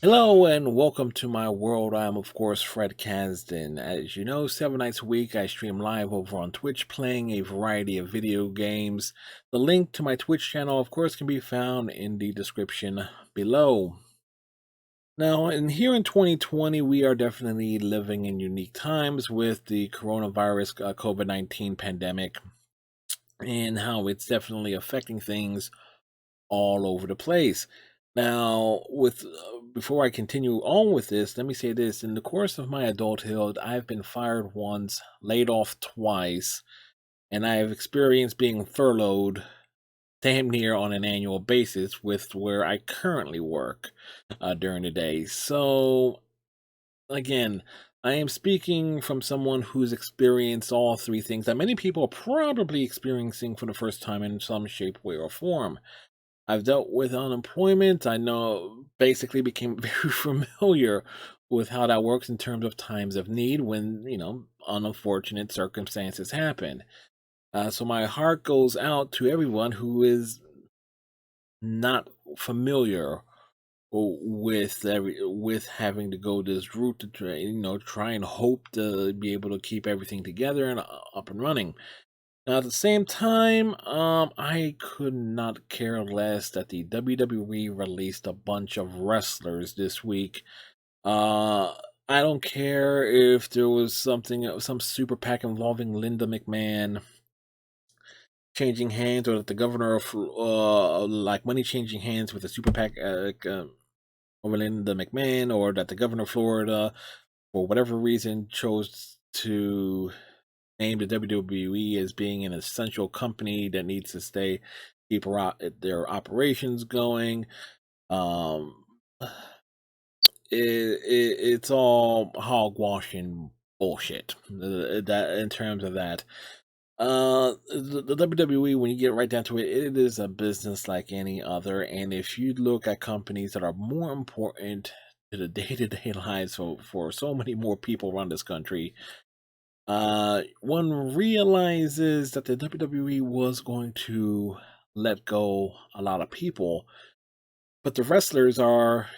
Hello and welcome to my world. I am, of course, Fred Kasdan. As you know, 7 nights a week I stream live over on Twitch playing a variety of video games. The link to my Twitch channel, of course, can be found in the description below. Now, here in 2020, we are definitely living in unique times with the coronavirus COVID-19 pandemic and how it's definitely affecting things all over the place. Now, with before I continue on with this, let me say this: in the course of my adulthood, I've been fired once, laid off twice, and I have experienced being furloughed damn near on an annual basis with where I currently work during the day. So, again, I am speaking from someone who's experienced all three things that many people are probably experiencing for the first time in some shape, way, or form. I've dealt with unemployment. I know basically became very familiar with how that works in terms of times of need when, unfortunate circumstances happen. So my heart goes out to everyone who is not familiar with having to go this route to try and hope to be able to keep everything together and up and running. Now, at the same time, I could not care less that the WWE released a bunch of wrestlers this week. Uh, I don't care if there was some super PAC involving Linda McMahon changing hands, or that the governor of like money changing hands with the super PAC over Linda McMahon, or that the governor of Florida, for whatever reason, chose to name the WWE as being an essential company that needs to keep their operations going. Um, it's all hogwashing bullshit. That in terms of that, the WWE, when you get right down to it, it is a business like any other. And if you look at companies that are more important to the day to day lives for so many more people around this country, one realizes that the WWE was going to let go a lot of people, but the wrestlers are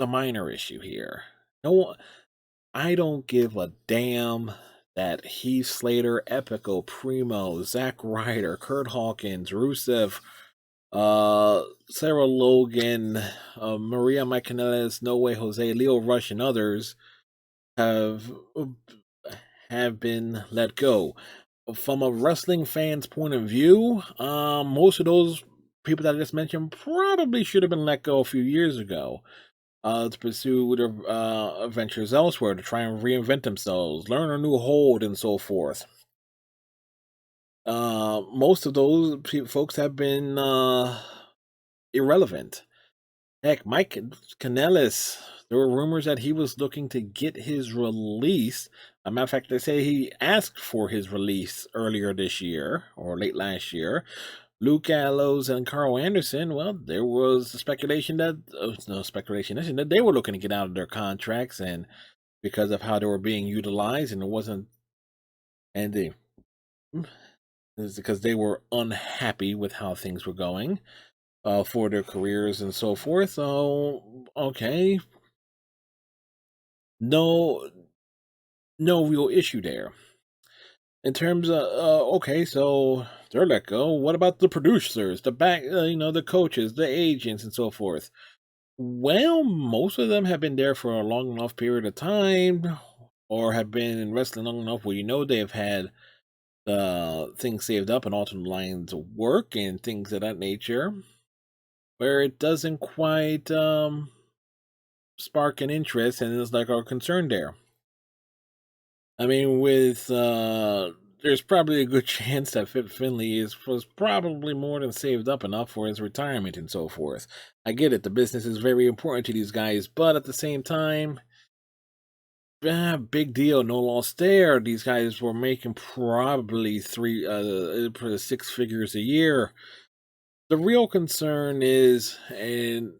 the minor issue here. No, I don't give a damn that Heath Slater, Epico, Primo, Zack Ryder, Kurt Hawkins, Rusev, Sarah Logan, Maria Michaelis, No Way Jose, Leo Rush, and others have been let go. From a wrestling fan's point of view, most of those people that I just mentioned probably should have been let go a few years ago, to pursue their ventures elsewhere, to try and reinvent themselves, learn a new hold, and so forth. Most of those folks have been irrelevant. Heck, Mike Kanellis, there were rumors that he was looking to get his release. A matter of fact, they say he asked for his release earlier this year or late last year. Luke Gallows and Carl Anderson, well, there was speculation that, no speculation, that they were looking to get out of their contracts, and because of how they were being utilized, and it wasn't, and they, it's because they were unhappy with how things were going for their careers and so forth. So, okay, no, no real issue there. In terms of okay, so they're let go. What about the producers, the the coaches, the agents, and so forth? Well, most of them have been there for a long enough period of time, or have been in wrestling long enough where they've had things saved up and alternate lines of work and things of that nature, where it doesn't quite spark an interest and is like our concern there. I mean, with there's probably a good chance that Fit Finley was probably more than saved up enough for his retirement and so forth. I get it; the business is very important to these guys, but at the same time, big deal, no loss there. These guys were making probably six figures a year. The real concern is, and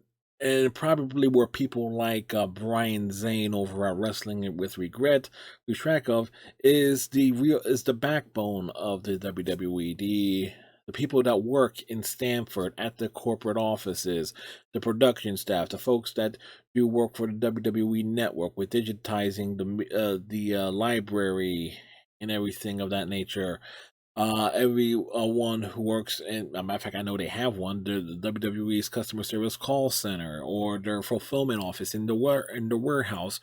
probably where people like Brian Zane over at Wrestling with Regret lose track of, is the backbone of the WWE, the the people that work in Stamford at the corporate offices, the production staff, the folks that do work for the WWE network with digitizing the library and everything of that nature. Everyone who works in, a matter of fact, I know they have one, the WWE's customer service call center or their fulfillment office in the warehouse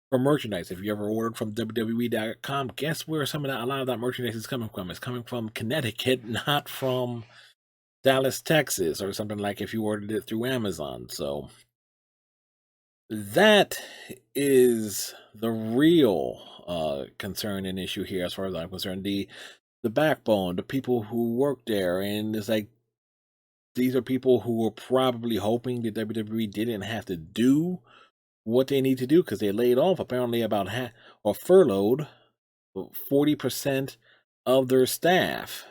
for merchandise. If you ever ordered from WWE.com, guess where a lot of that merchandise is coming from? It's coming from Connecticut, not from Dallas, Texas, or something like if you ordered it through Amazon. So that is the real concern and issue here, as far as I'm concerned. The backbone, the people who work there, and it's like these are people who were probably hoping that WWE didn't have to do what they need to do because they laid off apparently about half or furloughed 40% of their staff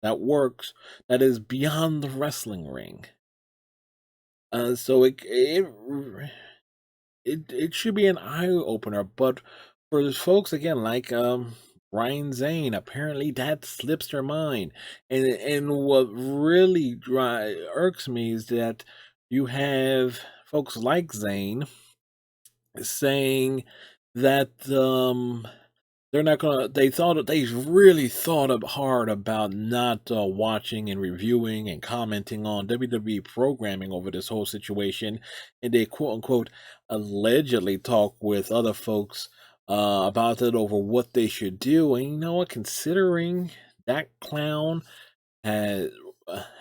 that works that is beyond the wrestling ring. So it should be an eye opener, but for the folks again like Ryan Zane, apparently that slips their mind, and what really irks me is that you have folks like Zane saying that they're not gonna. They really thought hard about not watching and reviewing and commenting on WWE programming over this whole situation, and they quote unquote allegedly talk with other folks about it over what they should do. And you know what? Considering that clown has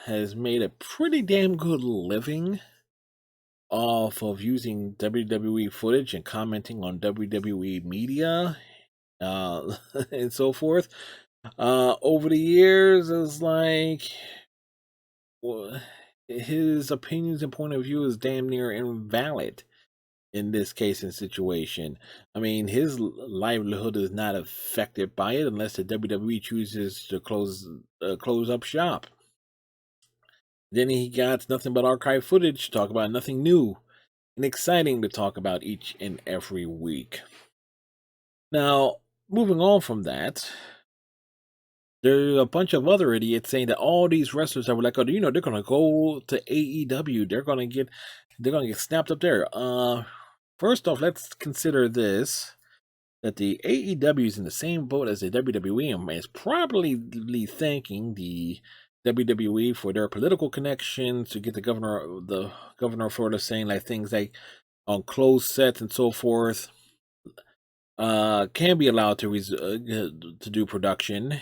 has made a pretty damn good living off of using WWE footage and commenting on WWE media and so forth. Over the years, it's like his opinions and point of view is damn near invalid in this case and situation. I mean, his livelihood is not affected by it unless the WWE chooses to close up shop. Then he got nothing but archive footage to talk about, nothing new and exciting to talk about each and every week. Now, moving on from that, there's a bunch of other idiots saying that all these wrestlers that were like, oh, you know, they're gonna go to AEW. They're gonna get snapped up there. First off, let's consider this: that the AEW is in the same boat as the WWE and is probably thanking the WWE for their political connections to get the governor of Florida saying like things like on closed sets and so forth can be allowed to do production.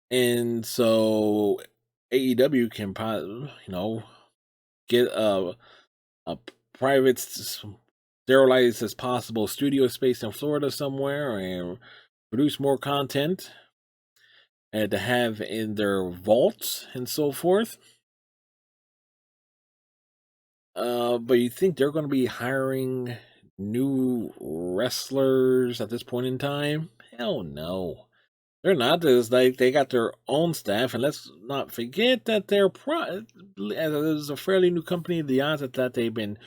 And so AEW can, get a private, sterilized as possible studio space in Florida somewhere and produce more content and to have in their vaults and so forth. But you think they're going to be hiring new wrestlers at this point in time? Hell no. They're not. It's like they got their own staff, and let's not forget that as a fairly new company, the odds that they've been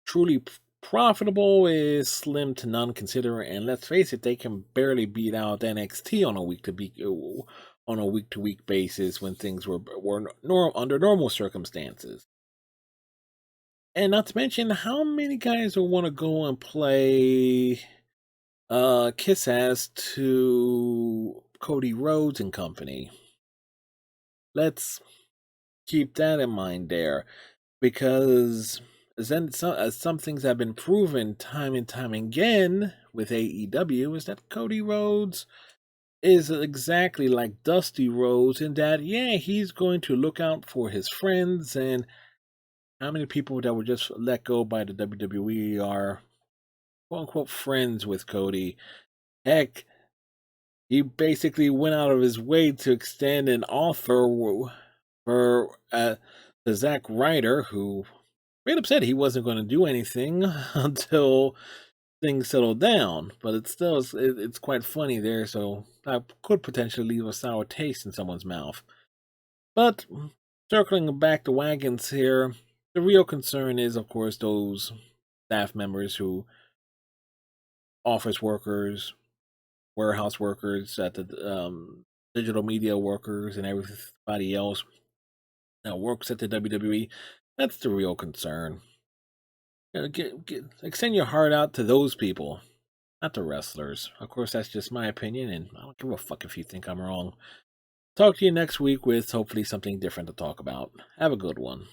truly profitable is slim to none. Considering, and let's face it, they can barely beat out NXT on a week to week basis when things were under normal circumstances. And not to mention, how many guys will want to go and play kiss ass to Cody Rhodes and company? Let's keep that in mind there, because some things have been proven time and time again with AEW is that Cody Rhodes is exactly like Dusty Rhodes in that, yeah, he's going to look out for his friends. And how many people that were just let go by the WWE are quote unquote friends with Cody? Heck, he basically went out of his way to extend an offer for to Zack Ryder, who made upset he wasn't going to do anything until things settled down. But it's quite funny there, so that could potentially leave a sour taste in someone's mouth. But circling back the wagons here, the real concern is, of course, those staff members who office workers, warehouse workers at digital media workers and everybody else that works at the WWE. That's the real concern. Extend your heart out to those people, not the wrestlers. Of course, that's just my opinion, and I don't give a fuck if you think I'm wrong. Talk to you next week with hopefully something different to talk about. Have a good one.